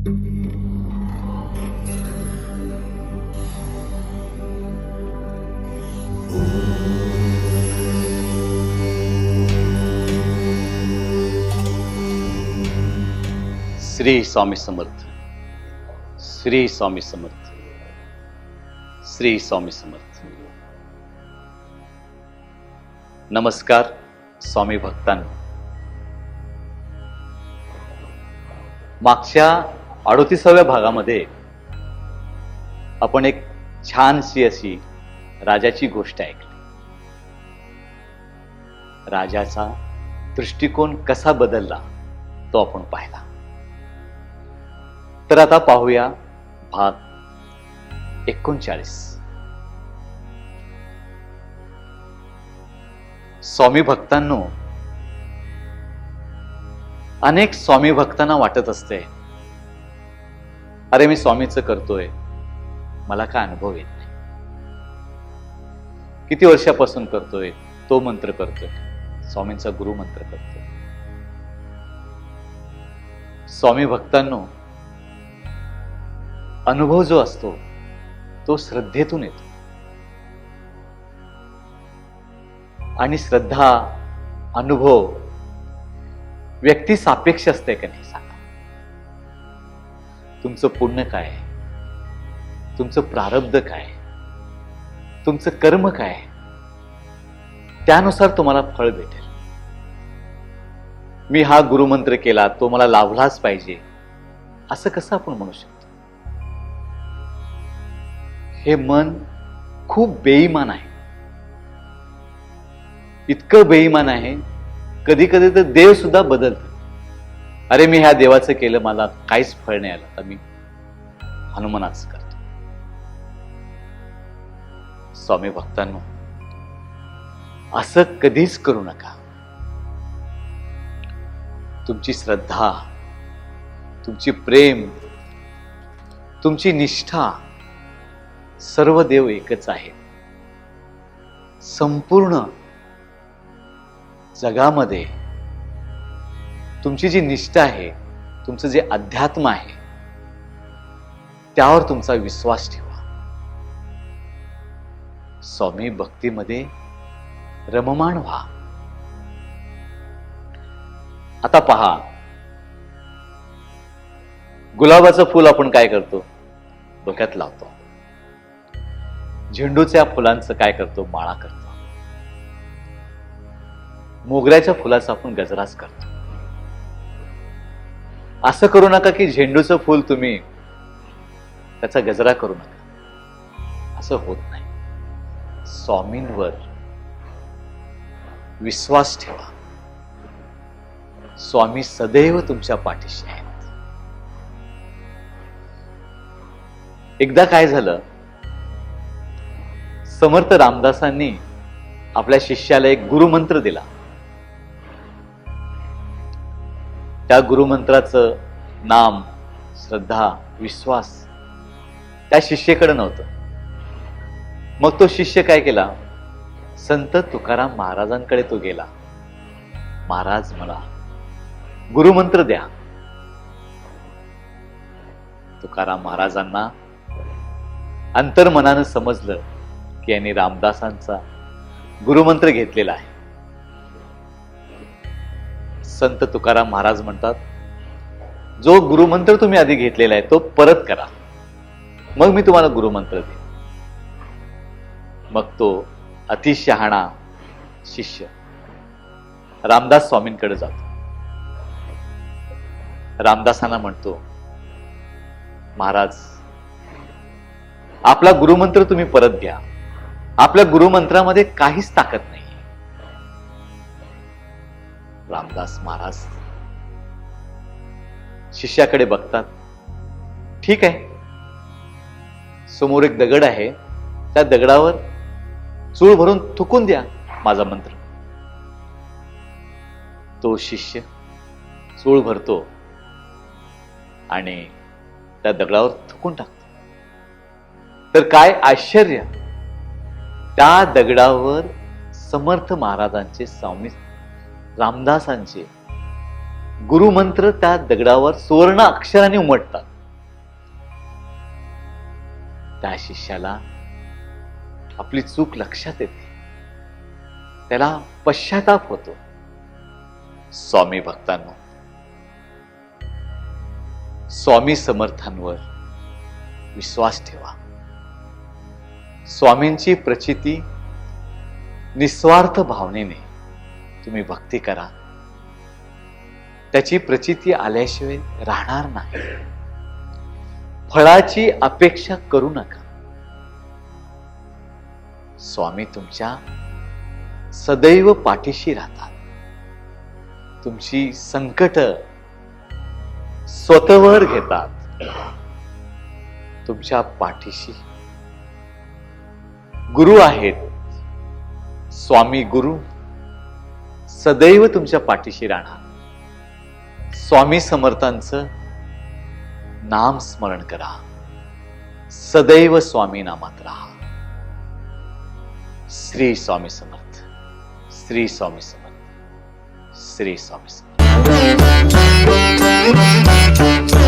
श्री स्वामी समर्थ. श्री स्वामी समर्थ. श्री स्वामी समर्थ. नमस्कार स्वामी भक्तांनो. मागच्या 38व्या भागामध्ये आपण एक छानशी अशी राजाची गोष्ट ऐकली. राजाचा दृष्टिकोन कसा बदलला तो आपण पाहिला. तर आता पाहूया भाग 39. स्वामी भक्तांनो, अनेक स्वामी भक्तांना वाटत असते, अरे मी स्वामीचं करतोय, मला काय अनुभव येत नाही. किती वर्षापासून करतोय, तो मंत्र करतोय, स्वामींचा गुरु मंत्र करतोय. स्वामी भक्तांनो, अनुभव जो असतो तो श्रद्धेतून येतो. आणि श्रद्धा, अनुभव व्यक्ती सापेक्ष असते का नाही सांगा. तुमचं पुण्य काय, तुमचं प्रारब्ध काय, तुमचं कर्म काय, त्यानुसार तुम्हाला फळ भेटेल. मी हा गुरुमंत्र केला, तो मला लाभलाच पाहिजे असं कसं आपण म्हणू शकतो. हे मन खूप बेईमान आहे. इतकं बेईमान आहे, कधी कधी तर देव सुद्धा बदलतात. अरे मी ह्या देवाचं केलं, मला काहीच फळ नाही आलं, तर मी हनुमानाचं करतो. स्वामी भक्तांनो, असं कधीच करू नका. तुमची श्रद्धा, तुमची प्रेम, तुमची निष्ठा, सर्व देव एकच आहे. संपूर्ण जगामध्ये तुमची जी निष्ठा आहे, तुमचं जे अध्यात्म आहे, त्यावर तुमचा विश्वास ठेवा. स्वामी भक्तीमध्ये रममाण व्हा. आता पहा, गुलाबाचं फुल आपण काय करतो, डोक्यात लावतो. झेंडूच्या फुलांचं काय करतो, माळा करतो. मोगऱ्याच्या फुलाचा आपण गजराच करतो. असं करू नका की झेंडूचं फुल तुम्ही त्याचा गजरा करू नका. असं होत नाही. स्वामींवर विश्वास ठेवा. स्वामी सदैव तुमच्या पाठीशी आहेत. एकदा काय झालं, समर्थ रामदासांनी आपल्या शिष्याला एक गुरुमंत्र दिला. त्या गुरुमंत्राचं नाम, श्रद्धा, विश्वास त्या शिष्याकडे नव्हतं. मग तो शिष्य काय केला, संत तुकाराम महाराजांकडे तो गेला. महाराज, मला गुरुमंत्र द्या. तुकाराम महाराजांना अंतर्मनानं समजलं की यांनी रामदासांचा गुरुमंत्र घेतलेला आहे. संत तुकाराम महाराज म्हणतात, जो गुरुमंत्र तुम्ही आधी घेतलेला आहे तो परत करा, मग मी तुम्हाला गुरुमंत्र देईन. मग तो अतिशहाणा शिष्य रामदास स्वामींकडे जातो. रामदासांना म्हणतो, महाराज, आपला गुरुमंत्र तुम्ही परत घ्या. आपल्या गुरुमंत्रामध्ये काहीच ताकद नाही. रामदास महाराज शिष्याकडे बघतात. ठीक आहे, समोर एक दगड आहे, त्या दगडावर चूळ भरून थुकून द्या माझा मंत्र. तो शिष्य चूळ भरतो आणि त्या दगडावर थुकून टाकतो. तर काय आश्चर्य, त्या दगडावर समर्थ महाराजांचे, स्वामी रामदासांचे गुरुमंत्र त्या दगडावर सुवर्ण अक्षराने उमटतात. त्या शिष्याला आपली चूक लक्षात येते, त्याला पश्चाताप होतो. स्वामी भक्तांनो, स्वामी समर्थांवर विश्वास ठेवा. स्वामींची प्रचिती निस्वार्थ भावनेने तुम्ही भक्ती करा. त्याची प्रचिती आल्याशिवाय राहणार नाही. फळाची अपेक्षा करू नका. स्वामी तुमच्या सदैव पाठीशी राहतात. तुमची संकट स्वतःवर घेतात. तुमच्या पाठीशी गुरु आहेत. स्वामी गुरु सदैव तुमच्या पाठीशी राहणार. स्वामी समर्थांचं नाम स्मरण करा. सदैव स्वामी नामात राहा. श्री स्वामी समर्थ. श्री स्वामी समर्थ. श्री स्वामी समर्थ.